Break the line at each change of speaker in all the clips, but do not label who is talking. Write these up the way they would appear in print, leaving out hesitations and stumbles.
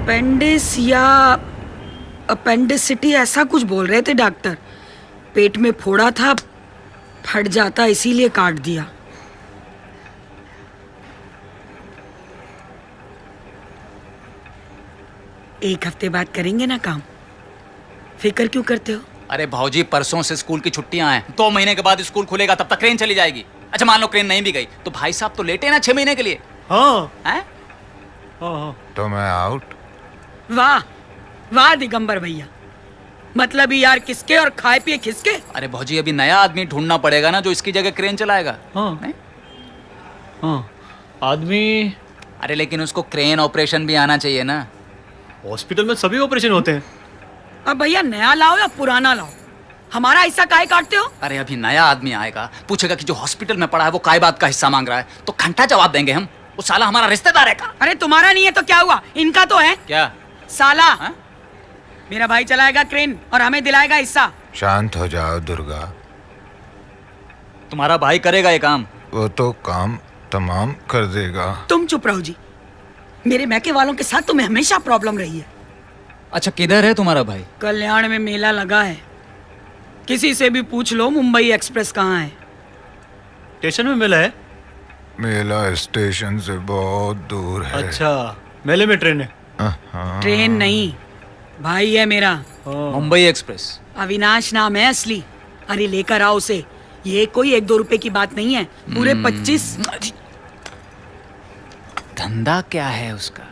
Appendix या अपेंडिसिटी ऐसा कुछ बोल रहे थे डॉक्टर। पेट में फोड़ा था, फट जाता इसीलिए काट दिया। एक हफ्ते बाद करेंगे ना काम, फिक्र क्यों करते हो?
अरे भाऊजी, परसों से स्कूल की छुट्टियां हैं, 2 महीने के बाद स्कूल खुलेगा, तब तक क्रेन चली जाएगी। अच्छा मान लो क्रेन नहीं भी गई तो भाई साहब तो लेटे ना 6 महीने के लिए।
हाँ
हैं?
हाँ।
तो मैं आउट।
वाह वाह दिगंबर भैया, मतलब यार किसके और खाए पिए किसके।
अरे भाऊजी, अभी नया आदमी ढूंढना पड़ेगा ना जो इसकी जगह क्रेन चलाएगा।
हाँ।
नहीं?
हाँ आदमी।
अरे लेकिन उसको क्रेन ऑपरेशन भी आना चाहिए ना।
हॉस्पिटल में सभी ऑपरेशन होते हैं।
अब भैया नया लाओ या पुराना लाओ, हमारा हिस्सा काहे काटते हो?
अरे अभी नया आदमी आएगा, पूछेगा कि जो हॉस्पिटल में पड़ा है वो काय बात का हिस्सा मांग रहा है, तो घंटा जवाब देंगे हम। वो साला हमारा रिश्तेदार है का।
अरे तुम्हारा नहीं है तो क्या हुआ, इनका तो है।
क्या
साला
हा?
मेरा भाई चलाएगा क्रेन और हमें दिलाएगा हिस्सा।
शांत हो जाओ दुर्गा,
तुम्हारा भाई करेगा ये काम।
वो तो काम तमाम कर देगा।
तुम चुप रहो जी, मेरे मैके वालों के साथ तुम्हें हमेशा प्रॉब्लम रही है।
अच्छा किधर है तुम्हारा भाई?
कल्याण में मेला लगा है, किसी से भी पूछ लो मुंबई एक्सप्रेस कहाँ है।
स्टेशन में मेला है।
मेला स्टेशन से बहुत दूर है।
अच्छा, मेले में ट्रेन है।
हाँ।
ट्रेन नहीं, भाई है मेरा,
मुंबई एक्सप्रेस।
अविनाश नाम है असली। अरे लेकर आओ उसे, ये कोई 1-2 रुपए की बात नहीं है, पूरे 25।
धंधा क्या है उसका?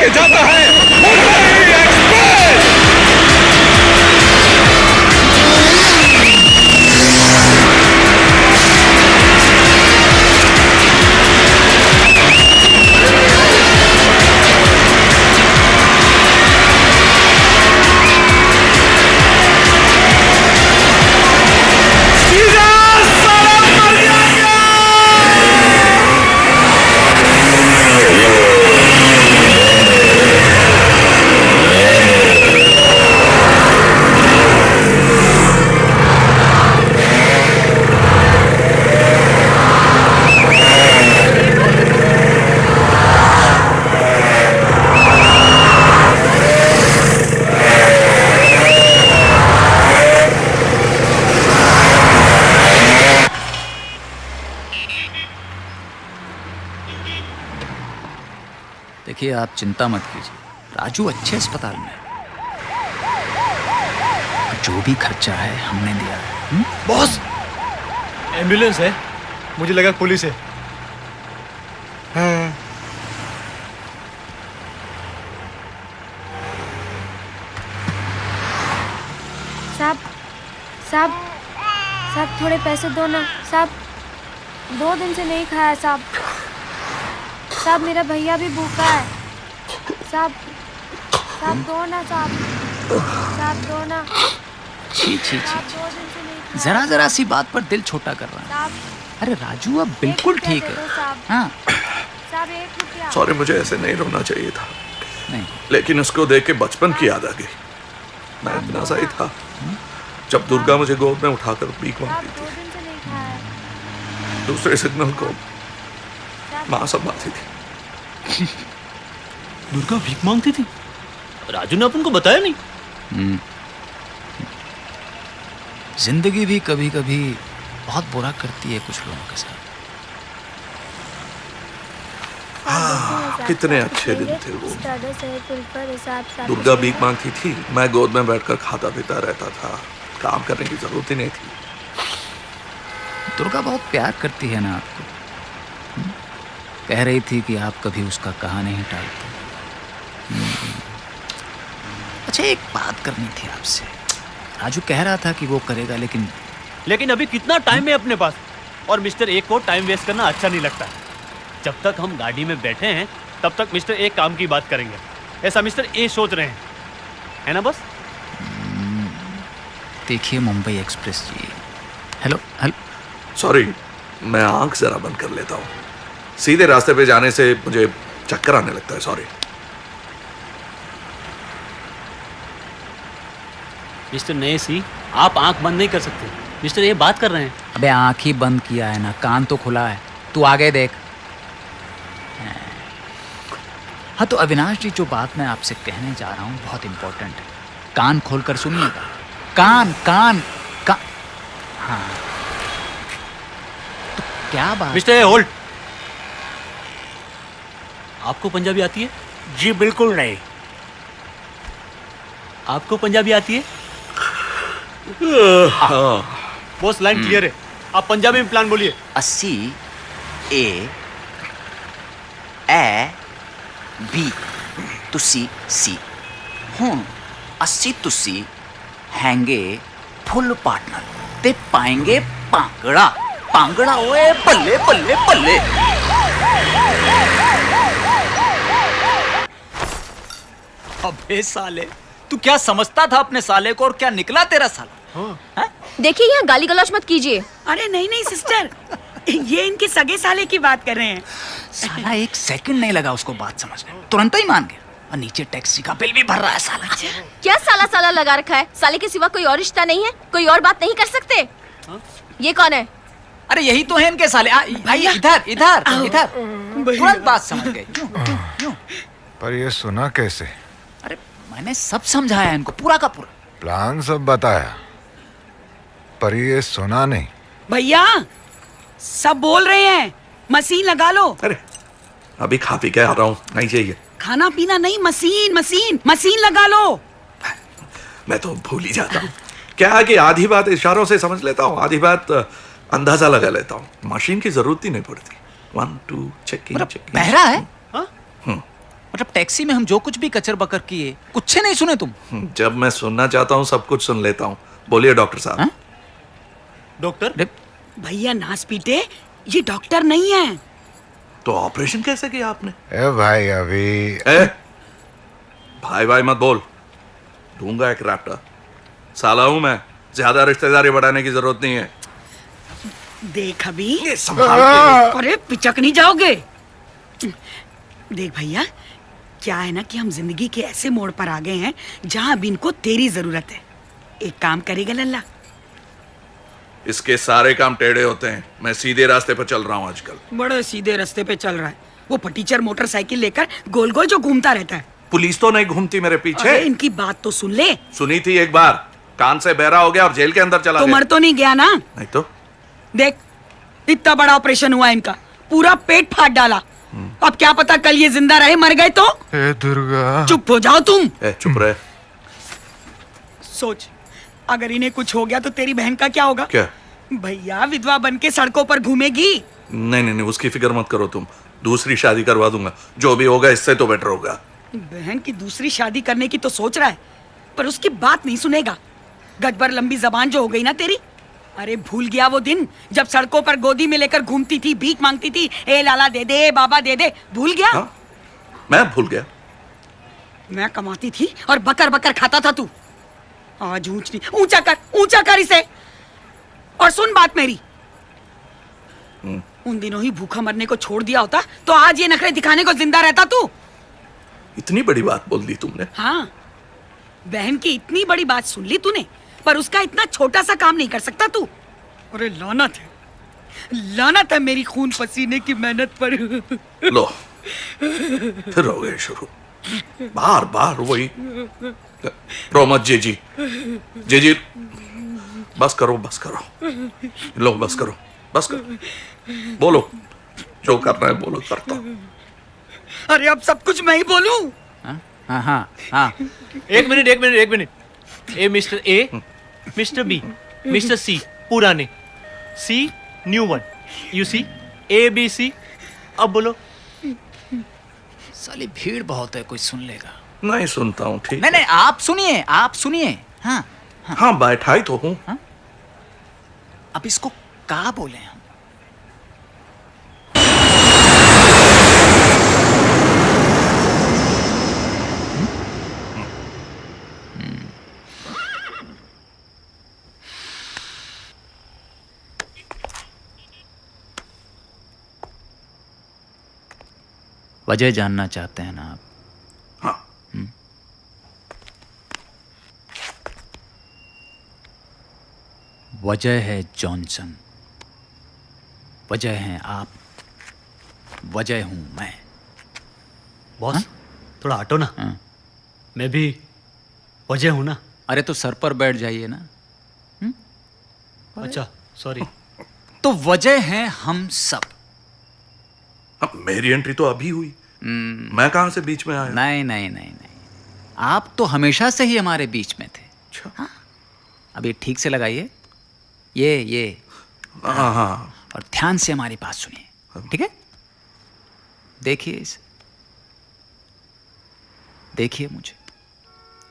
जाता है मुंबई एक्सप्रेस।
देखिए आप चिंता मत कीजिए, राजू अच्छे अस्पताल में है। जो भी खर्चा है हमने दिया है।
बॉस, एम्बुलेंस है, मुझे लगा पुलिस है।
साहब साहब साहब थोड़े पैसे दो ना साहब, 2 दिन से नहीं खाया साहब। साहब मेरा भैया भी भूखा है साहब, साहब दो ना साहब, साहब दो ना।
छी छी
साहब
छी,
2 दिन से नहीं खाया
जरा जरा सी बात पर दिल छोटा कर रहा है।
साहब।
अरे राजू अब बिल्कुल
1
ठीक
रुपया दे
है।
दो साहब।
हाँ
साहब 1 रुपया।
सॉरी, मुझे ऐसे नहीं रोना चाहिए था,
नहीं,
लेकिन उसको देख के बचपन की याद आ गई। मैं इतना सा ही था जब दुर्गा मुझे गोद में उठाकर भीख
साहब
मांगती
2
थी।
दिन से नहीं खाया है।
दूसरे सिग्नल को
साहब
माँ संभालती थी।
दुर्गा भीख मांगती थी? राजू ने अपन को बताया नहीं।
जिंदगी भी कभी कभी बहुत बुरा करती है कुछ लोगों के साथ।
कितने अच्छे दिन थे वो। दुर्गा भीख मांगती थी, मैं गोद में बैठकर खाता पीता रहता था, काम करने की जरूरत ही नहीं थी।
दुर्गा बहुत प्यार करती है ना आपको। कह रही थी कि आप कभी उसका कहा नहीं टालते। अच्छा, एक बात करनी थी आपसे। राजू कह रहा था कि वो करेगा, लेकिन
अभी कितना टाइम है अपने पास, और मिस्टर ए को टाइम वेस्ट करना अच्छा नहीं लगता। जब तक हम गाड़ी में बैठे हैं तब तक मिस्टर ए काम की बात करेंगे, ऐसा मिस्टर ए सोच रहे हैं, है ना बस?
देखिए मुंबई एक्सप्रेस जी। हेलो हेलो,
सॉरी, मैं आंख जरा बंद कर लेता हूँ। सीधे रास्ते पे जाने से मुझे चक्कर आने लगता है। सॉरी।
मिस्टर नए सी, आप आंख बंद नहीं कर सकते। मिस्टर ये बात कर रहे हैं।
अबे आंख ही बंद किया है ना, कान तो खुला है। तू आगे देख। हाँ तो अविनाश जी, जो बात मैं आपसे कहने जा रहा हूँ बहुत इंपॉर्टेंट है। कान खोलकर सुनिएगा। कान कान कान। हाँ तो क्या बात?
Mister A hold. आपको पंजाबी आती है?
जी बिल्कुल नहीं।
आपको पंजाबी आती है? बॉस लाइन क्लियर है, आप पंजाबी में प्लान बोलिए।
80 ए ए बी तुसी सी हूँ 80 तुसी हैंगे फुल पार्टनर ते पाएंगे पांगड़ा पांगड़ा। ओए बल्ले बल्ले बल्ले।
अबे साले, तू क्या समझता था अपने साले को, और क्या निकला तेरा साला?
देखिए, यहाँ गाली गलौज मत कीजिए।
अरे नहीं नहीं सिस्टर, ये इनके सगे साले की बात कर रहे हैं।
साला एक सेकंड नहीं लगा उसको बात समझने, तुरंत ही मान गया। और नीचे टैक्सी का बिल भी भर रहा है साला।
क्या साला साला लगा रखा है? साले के सिवा कोई और रिश्ता नहीं है? कोई और बात नहीं कर सकते? ये कौन है?
अरे यही तो है इनके साले। आइए इधर इधर इधर। तुरंत बात समझ गए।
पर ये सुना कैसे?
अरे मैंने सब समझाया इनको, पूरा का पूरा।
प्लान सब बताया, पर ये सुना नहीं।
भैया सब बोल रहे हैं, मशीन लगा लो।
अरे अभी खा पी के आ रहा हूँ, नहीं चाहिए।
खाना पीना नहीं, मशीन मशीन मशीन लगा लो।
मैं तो भूल ही जाता हूँ। क्या है कि आधी बात इशारों से समझ लेता हूँ, आधी बात अंदाजा लगा लेता हूँ। मशीन की जरूरत ही नहीं पड़ती। 1 2 चेकिंग चेकिंग।
बहरा है? मतलब टैक्सी में हम जो कुछ भी कचर बकर किए, कुछ नहीं सुने तुम?
जब मैं सुनना चाहता हूँ सब कुछ सुन लेता हूँ। बोलिए डॉक्टर साहब।
डॉक्टर?
भैया नाच पीटे, ये डॉक्टर नहीं है।
तो ऑपरेशन कैसे किया आपने?
ए भाई अभी
ए, भाई भाई मत बोल, दूंगा एक रैप्टर। साला हूं मैं, ज्यादा रिश्तेदारी बढ़ाने की जरूरत नहीं है।
देख अभी,
ये संभाल के।
अरे पिचक नहीं जाओगे? देख भैया, क्या है ना कि हम जिंदगी के ऐसे मोड़ पर आ गए हैं जहां अब इनको तेरी जरूरत है। एक काम करेगा लल्ला?
इसके सारे काम टेढ़े होते हैं, मैं सीधे रास्ते पर चल रहा हूँ आजकल।
बड़े सीधे रास्ते पे चल रहा है। वो फटीचर मोटरसाइकिल लेकर गोल गोल जो घूमता रहता है।
पुलिस तो नहीं घूमती मेरे पीछे।
अरे इनकी बात तो सुन ले।
सुनी थी एक बार, कान से बहरा हो गया और जेल के अंदर चला
तो
गया।
मर तो नहीं गया ना?
नहीं तो।
देख, इतना बड़ा ऑपरेशन हुआ इनका, पूरा पेट फाड़ डाला। अब क्या पता कल ये जिंदा रहे, मर गए तो?
ए दुर्गा,
चुप हो जाओ तुम।
चुप रहे।
सोच, अगर इन्हें कुछ हो गया तो तेरी बहन का क्या होगा?
क्या?
भैया विधवा बन के सड़कों पर घूमेगी।
नहीं नहीं नहीं, उसकी फिक्र मत करो तुम, दूसरी शादी करवा दूंगा। जो भी होगा इससे तो बेटर होगा।
बहन की दूसरी शादी करने की तो सोच रहा है, पर उसकी बात नहीं सुनेगा। गटबर लंबी जबान जो हो गई ना तेरी। अरे भूल गया वो दिन जब सड़कों पर गोदी में लेकर घूमती थी, भीख मांगती थी, ए लाला दे दे, बाबा दे दे? भूल गया?
हाँ? मैं भूल गया?
मैं कमाती थी और बकर बकर खाता था तू। आज ऊंचा कर इसे। और सुन बात मेरी, उन दिनों ही भूखा मरने को छोड़ दिया होता तो आज ये नखरे दिखाने को जिंदा रहता तू।
इतनी बड़ी बात बोल दी तुमने।
हाँ, बहन की इतनी बड़ी बात सुन ली तूने, पर उसका इतना छोटा सा काम नहीं कर सकता तू। अरे लानत है मेरी खून पसीने की मेहनत पर।
लो, फिर हो गए शुरू, बार बार वही। रो मत जी जी, बस करो बस करो, लो बस करो बस करो, बोलो जो करना है बोलो, करता हूं।
अरे अब सब कुछ मैं ही बोलूं?
हाँ हाँ हाँ।
एक minute. A Mister A, Mister B, Mister C पुराने, C new one, you see A B C. अब बोलो।
साली भीड़ बहुत है, कोई सुन लेगा।
नहीं सुनता हूँ, ठीक
नहीं नहीं, आप सुनिए। हाँ
हाँ बैठा ही तो हूँ।
अब इसको क्या बोले हम? वजह जानना चाहते हैं ना आप?
हाँ
वजह है जॉनसन, वजह हैं आप, वजह हूं मैं।
बॉस थोड़ा हटो ना,
हाँ।
मैं भी वजह हूं ना।
अरे तो सर पर बैठ जाइए ना।
अच्छा सॉरी।
तो वजह हैं हम सब।
अब मेरी एंट्री तो अभी हुई, मैं कहां से बीच में आया?
नहीं नहीं नहीं नहीं, आप तो हमेशा से ही हमारे बीच में थे।
अच्छा।
हाँ? अब ये ठीक से लगाइए, ये
हाँ हाँ
और ध्यान से हमारी बात सुनिए, ठीक है? देखिए इसे, देखिए मुझे।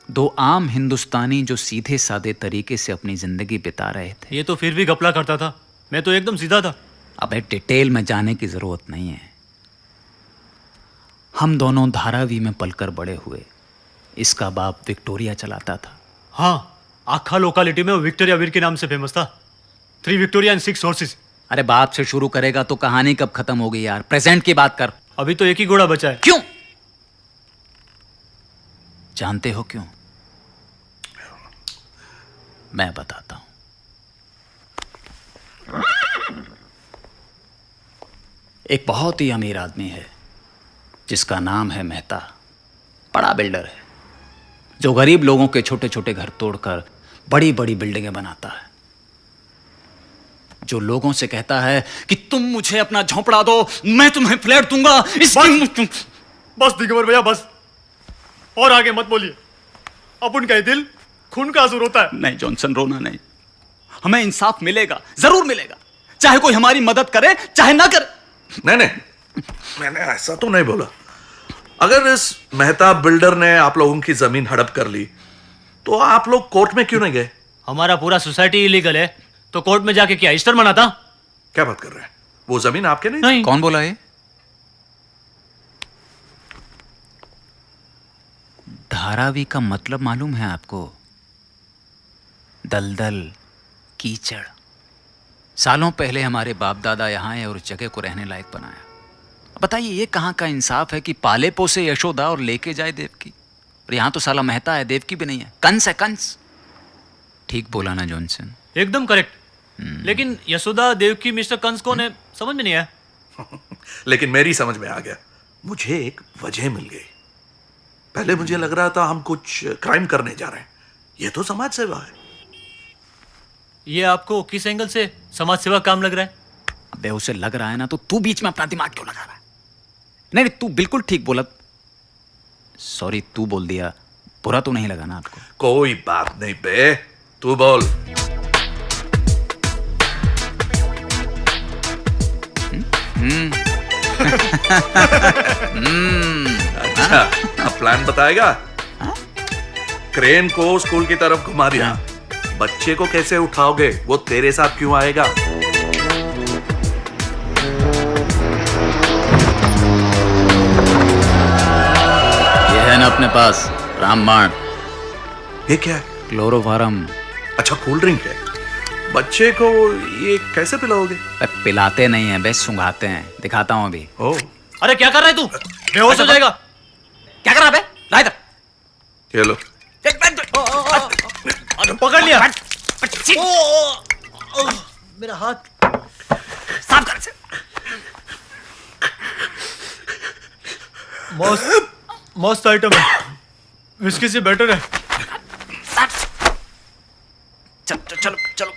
दो आम हिंदुस्तानी जो सीधे सादे तरीके से अपनी जिंदगी बिता रहे थे।
ये तो फिर भी घपला करता था, मैं तो एकदम सीधा था।
अबे डिटेल में जाने की जरूरत नहीं है। हम दोनों धारावी में पलकर बड़े हुए। इसका बाप विक्टोरिया चलाता था।
हाँ, आखा लोकालिटी में वो विक्टोरिया वीर के नाम से फेमस था। 3 विक्टोरिया एंड 6 हॉर्सेस।
अरे बाप से शुरू करेगा तो कहानी कब खत्म होगी यार? प्रेजेंट की बात कर।
अभी तो एक ही घोड़ा बचा है।
क्यों? जानते हो क्यों? मैं बताता हूं। एक बहुत ही अमीर आदमी है जिसका नाम है मेहता। बड़ा बिल्डर है जो गरीब लोगों के छोटे छोटे घर तोड़कर बड़ी बड़ी बिल्डिंगें बनाता है। जो लोगों से कहता है कि तुम मुझे अपना झोंपड़ा दो, मैं तुम्हें फ्लैट दूंगा।
बस दिगंबर भैया बस, और आगे मत बोलिए। अपन का दिल खून का आंसू रोता है।
नहीं जॉनसन, रोना नहीं। हमें इंसाफ मिलेगा, जरूर मिलेगा, चाहे कोई हमारी मदद करे चाहे ना करे।
नहीं, मैंने ऐसा तो नहीं बोला। अगर इस मेहता बिल्डर ने आप लोगों की जमीन हड़प कर ली तो आप लोग कोर्ट में क्यों नहीं गए?
हमारा पूरा सोसाइटी इलीगल है, तो कोर्ट में जाके क्या ईस्टर मनाता?
क्या बात कर रहे हैं? वो जमीन आपके नहीं?
नहीं।
कौन बोला ये? धारावी का मतलब मालूम है आपको? दलदल, कीचड़। सालों पहले हमारे बाप दादा यहाँ आए और उस जगह को रहने लायक बनाया। बताइए ये कहाँ का इंसाफ है कि पाले पोसे यशोदा और लेके जाए देवकी? और यहाँ तो साला मेहता है, देवकी भी नहीं है, कंस है, कंस। ठीक बोला ना जॉनसन?
एकदम करेक्ट। लेकिन यशोदा देवकी मिस्टर कंस कौन है समझ में नहीं आया।
लेकिन मेरी समझ में आ गया। मुझे एक वजह मिल गई। पहले मुझे लग रहा था हम कुछ क्राइम करने जा रहे हैं, ये तो समाज सेवा है।
ये आपको किस एंगल से समाज सेवा काम लग रहा है?
अबे उसे लग रहा है ना, तो तू बीच में अपना दिमाग क्यों लगा रहा है? नहीं, तू बिल्कुल ठीक बोला। सॉरी, तू बोल दिया, बुरा तो नहीं लगा ना आपको?
कोई बात नहीं बे, तू बोल। अच्छा, अब प्लान बताएगा? क्रेन को स्कूल की तरफ घुमा दिया, बच्चे को कैसे उठाओगे? वो तेरे साथ क्यों आएगा?
ये है ना अपने पास रामबाण।
ये क्या है?
क्लोरोफार्म।
अच्छा, कोल्ड ड्रिंक है। बच्चे को ये कैसे पिलाओगे?
पिलाते नहीं है बे, सुंघाते हैं। दिखाता हूं अभी।
ओह,
अरे क्या कर रहा है तू? बेहोश हो जाएगा।
क्या कर रहा है बे? ला इधर।
ये लो।
पकड़ लिया। मेरा हाथ
साफ कर से।
मस्त आइटम है, विस्की से बेटर है।
चलो चलो चलो।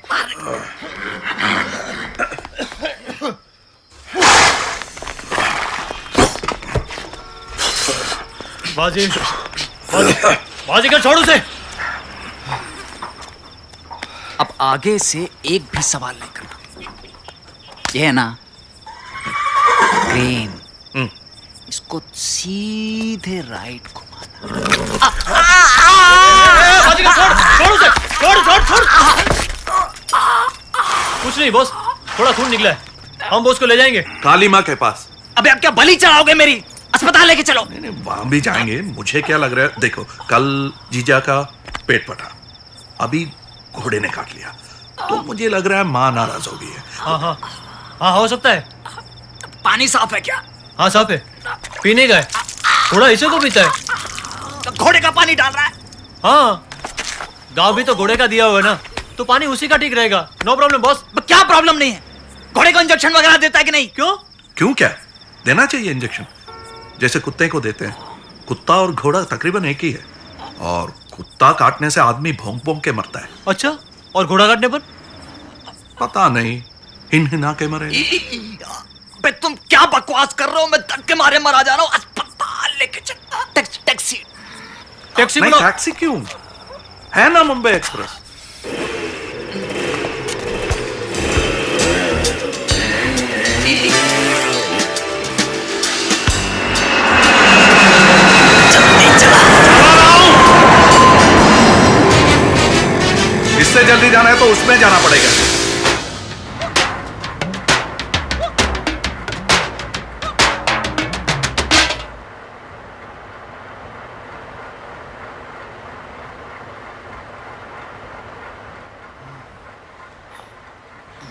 बाजी कर, छोड़ उसे।
अब आगे से एक भी सवाल नहीं करना। ये है ना क्रेन, इसको सीधे राइट घुमाना।
बाजीगर छोड़ उसे, छोड़। कुछ नहीं बॉस, थोड़ा खून निकला है, हम बॉस को ले जाएंगे
काली माँ के पास।
अबे अब क्या बलि चढ़ाओगे मेरी? अस्पताल लेके चलो।
नहीं, वहां भी जाएंगे। मुझे क्या लग रहा है, देखो कल जीजा का पेट फटा, अभी घोड़े ने काट लिया, तो मुझे लग रहा है माँ नाराज हो गई है।
हाँ हो सकता है।
पानी साफ है क्या?
हाँ साफ है, पीने का है, थोड़ा इसे को पीता है।
तो घोड़े का पानी डाल रहा है?
हाँ, गाँव भी तो घोड़े का दिया हुआ है ना, तो पानी उसी का ठीक रहेगा। No problem boss.
क्या प्रॉब्लम नहीं है? घोड़े को इंजेक्शन वगैरह देता है कि नहीं?
क्यों?
क्या देना चाहिए इंजेक्शन, जैसे कुत्ते को देते हैं। कुत्ता और घोड़ा तकरीबन एक ही है, और कुत्ता काटने से आदमी भौंक भौंक के मरता है।
अच्छा, और घोड़ा काटने पर?
पता नहीं, हिनहिना के मरे।
बे तुम क्या बकवास कर रहे हो? मैं धक्के मारे मरा जा रहा हूँ। अस्पताल लेके चल। टैक्सी
टैक्सी
नहीं,
बुलाओ।
टैक्सी क्यों, है ना मुंबई एक्सप्रेस। इससे जल्दी जाना है तो उसमें जाना पड़ेगा।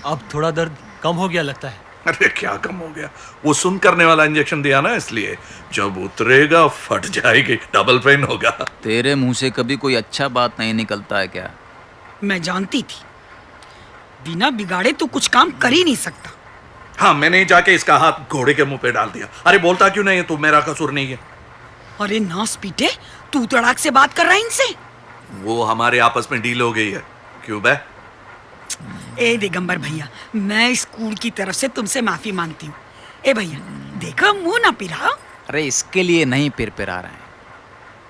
अब थोड़ा दर्द कम हो गया लगता है।
अरे क्या कम हो गया, वो सुन करने वाला इंजेक्शन दिया ना, इसलिए जब उतरेगा फट जाएगी, डबल पेन होगा।
तेरे मुंह से कभी कोई अच्छा बात नहीं निकलता है क्या?
मैं जानती थी बिना बिगाड़े तू कुछ काम कर ही नहीं सकता।
हाँ, मैंने जाके इसका हाथ घोड़े के मुंह पे डाल दिया। अरे बोलता क्यों नहीं है तू, मेरा कसूर नहीं है।
अरे नास पीटे, तू तड़ाक से बात कर रहा है इनसे।
वो हमारे आपस में डील हो गई है। क्यों बे?
ए दिगंबर भैया, मैं स्कूल की तरफ से तुमसे माफी मांगती हूँ। ए भैया देखो, मुंह ना पिराओ।
अरे इसके लिए नहीं पिरपिरा रहे हैं,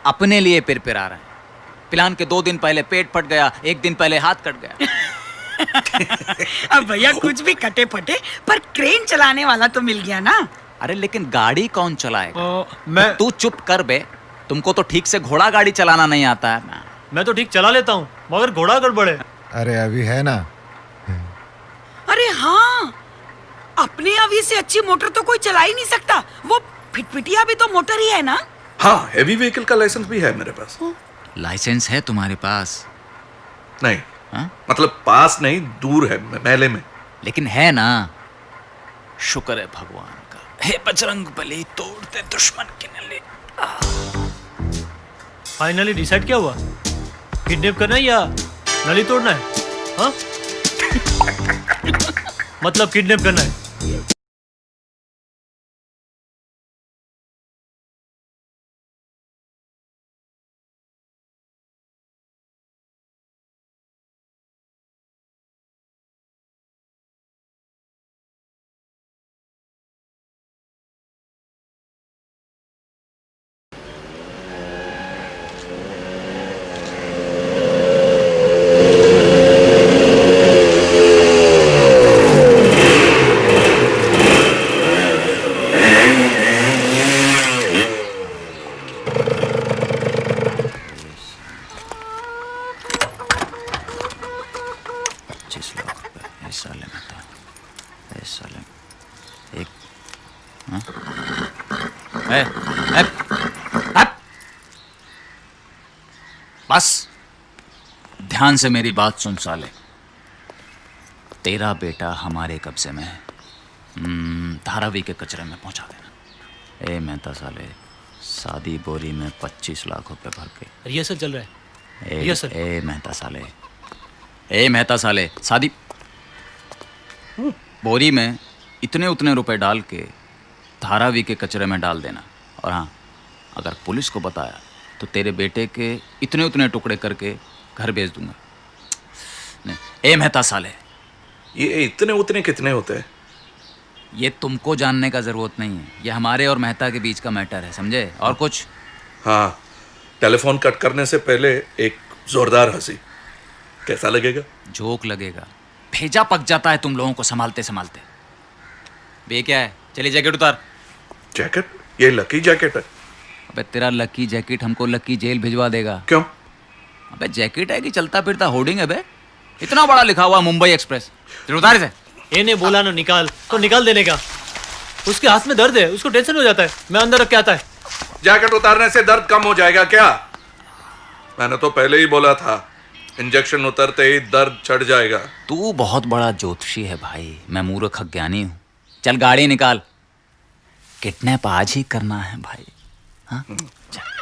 अपने लिए पिरपिरा रहे हैं। प्लान के 2 दिन पहले पेट फट गया, 1 दिन पहले हाथ कट गया।
अब भैया कुछ भी कटे फटे, पर क्रेन चलाने वाला तो मिल गया ना।
अरे लेकिन गाड़ी कौन चलाएगा?
मैं
तू चुप कर बे, तुमको तो ठीक से घोड़ा गाड़ी चलाना नहीं आता है।
मैं तो ठीक चला लेता हूँ, मगर घोड़ा गड़बड़ है।
अरे अभी है ना।
अरे हाँ, अपने अभी से अच्छी मोटर तो कोई चला ही नहीं सकता। वो फिटपिटिया भी तो मोटर ही है ना।
हाँ, हेवी व्हीकल का लाइसेंस भी है मेरे पास।
लाइसेंस है तुम्हारे पास?
नहीं,
हाँ?
मतलब पास नहीं, दूर है, मेले में।
लेकिन है ना। शुक्र है भगवान का। हे बजरंग बली, तोड़ते दुश्मन की नली।
फाइनली डिसाइड क्या हुआ? किडनैप करना है या नली तोड़ना है? हाँ? मतलब किडनैप करना है।
बस ध्यान से मेरी बात सुन साले। तेरा बेटा हमारे कब्जे में है। धारावी के कचरे में पहुंचा देना। ए मेहता साले, शादी बोरी में 25 लाख रुपए भर के।
रिहर्सल चल रहा है। रिहर्सल।
ए मेहता साले, ए मेहता साले, शादी बोरी में इतने उतने रुपए डाल के धारावी के कचरे में डाल देना। और हाँ, अगर पुलिस को बताया तो तेरे बेटे के इतने उतने टुकड़े करके घर भेज दूंगा। नहीं, ए मेहता साले,
ये इतने उतने कितने होते हैं?
ये तुमको जानने का जरूरत नहीं है, ये हमारे और मेहता के बीच का मैटर है, समझे? और कुछ?
हाँ, टेलीफोन कट करने से पहले एक जोरदार हंसी, कैसा लगेगा?
जोक लगेगा। भेजा पक जाता है तुम लोगों को संभालते संभालते। बे क्या है, चलिए जैकेट उतार।
जैकेट? ये लकी जैकेट है।
अबे तेरा लकी जैकेट हमको लकी जेल भिजवा देगा।
क्यों?
अबे जैकेट है कि चलता फिरता होर्डिंग है बे? इतना बड़ा लिखा हुआ मुंबई एक्सप्रेस। चलो उतार इसे।
इन्हें बोला ना निकाल, तो निकाल देने का। उसके हाथ में दर्द है, उसको टेंशन हो जाता है। मैं अंदर रख के आता है।
जैकेट उतारने से दर्द कम हो जाएगा क्या? मैंने तो पहले ही बोला था, इंजेक्शन उतरते ही दर्द चढ़ जाएगा।
तू बहुत बड़ा ज्योतिषी है भाई, मैं मूर्ख अज्ञानी हूँ। चल गाड़ी निकाल, किडनैप आज ही करना है भाई। हाँ चल।